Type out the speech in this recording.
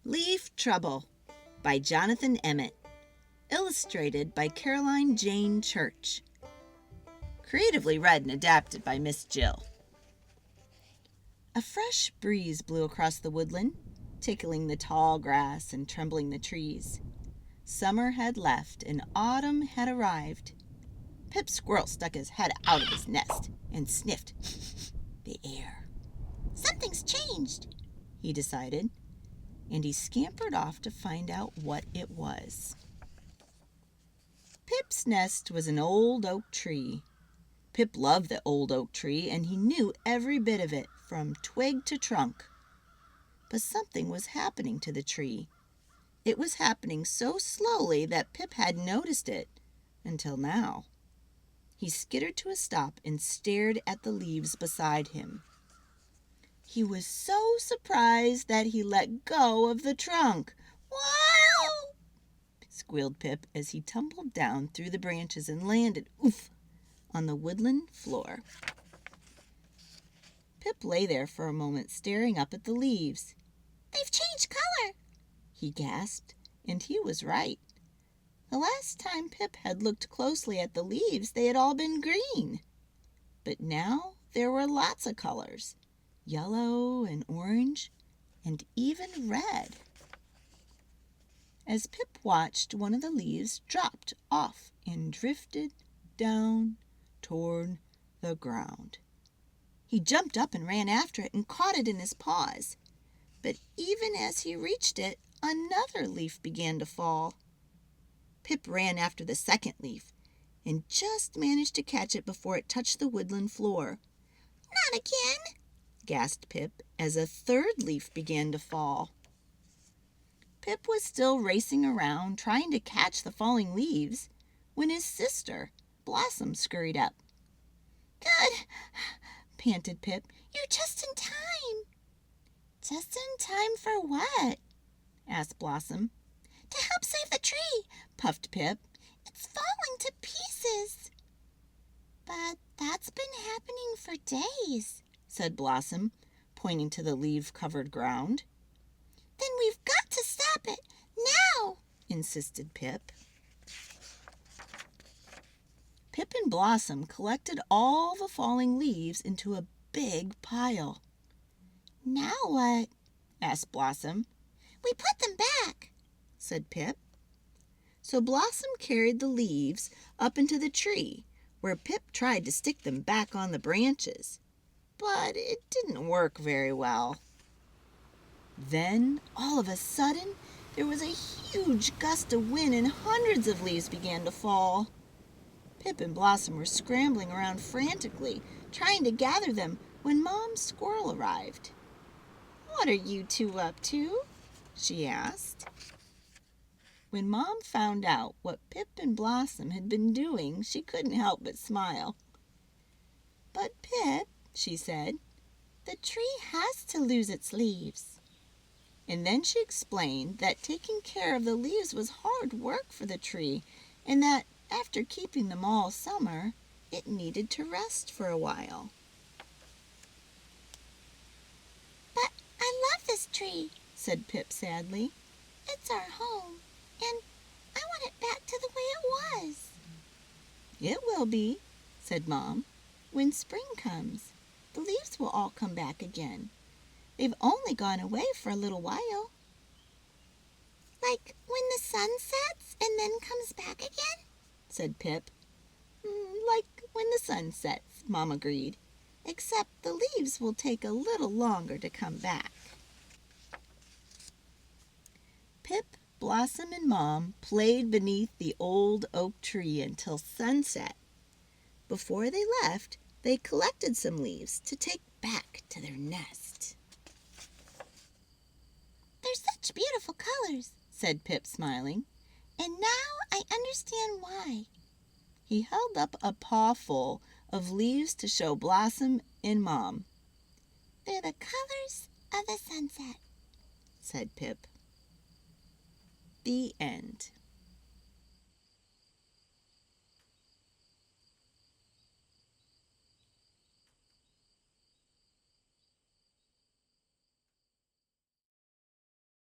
Leaf Trouble by Johnathan Emmitt. Illustrated by Carolyn Jane Church. Creatively read and adapted by Miss Jill. A fresh breeze blew across the woodland, tickling the tall grass and trembling the trees. Summer had left and autumn had arrived. Pip Squirrel stuck his head out of his nest and sniffed the air. "Something's changed," he decided, and he scampered off to find out what it was. Pip's nest was an old oak tree. Pip loved the old oak tree, and he knew every bit of it, from twig to trunk. But something was happening to the tree. It was happening so slowly that Pip hadn't noticed it until now. He skittered to a stop and stared at the leaves beside him. He was so surprised that he let go of the trunk. "Wow!" squealed Pip as he tumbled down through the branches and landed, oof, on the woodland floor. Pip lay there for a moment staring up at the leaves. "They've changed color," he gasped, and he was right. The last time Pip had looked closely at the leaves, they had all been green. But now there were lots of colors. Yellow and orange, and even red. As Pip watched, one of the leaves dropped off and drifted down toward the ground. He jumped up and ran after it and caught it in his paws. But even as he reached it, another leaf began to fall. Pip ran after the second leaf and just managed to catch it before it touched the woodland floor. "Not again!" gasped Pip as a third leaf began to fall. Pip was still racing around trying to catch the falling leaves when his sister, Blossom, scurried up. "Good!" panted Pip. "You're just in time." "Just in time for what?" asked Blossom. "To help save the tree," puffed Pip. "It's falling to pieces." "But that's been happening for days," said Blossom, pointing to the leaf-covered ground. "Then we've got to stop it, now," insisted Pip. Pip and Blossom collected all the falling leaves into a big pile. "Now what?" asked Blossom. "We put them back," said Pip. So Blossom carried the leaves up into the tree, where Pip tried to stick them back on the branches. But it didn't work very well. Then, all of a sudden, there was a huge gust of wind and hundreds of leaves began to fall. Pip and Blossom were scrambling around frantically, trying to gather them when Mom Squirrel arrived. "What are you two up to?" she asked. When Mom found out what Pip and Blossom had been doing, she couldn't help but smile. "But Pip," she said, "the tree has to lose its leaves." And then she explained that taking care of the leaves was hard work for the tree, and that after keeping them all summer, it needed to rest for a while. "But I love this tree," said Pip sadly. "It's our home, and I want it back to the way it was." "It will be," said Mom. "When spring comes, the leaves will all come back again. They've only gone away for a little while." "Like when the sun sets and then comes back again?" said Pip. "Like when the sun sets," Mom agreed, "except the leaves will take a little longer to come back." Pip, Blossom, and Mom played beneath the old oak tree until sunset. Before they left, they collected some leaves to take back to their nest. "They're such beautiful colors," said Pip, smiling. "And now I understand why." He held up a pawful of leaves to show Blossom and Mom. "They're the colors of the sunset," said Pip. The end.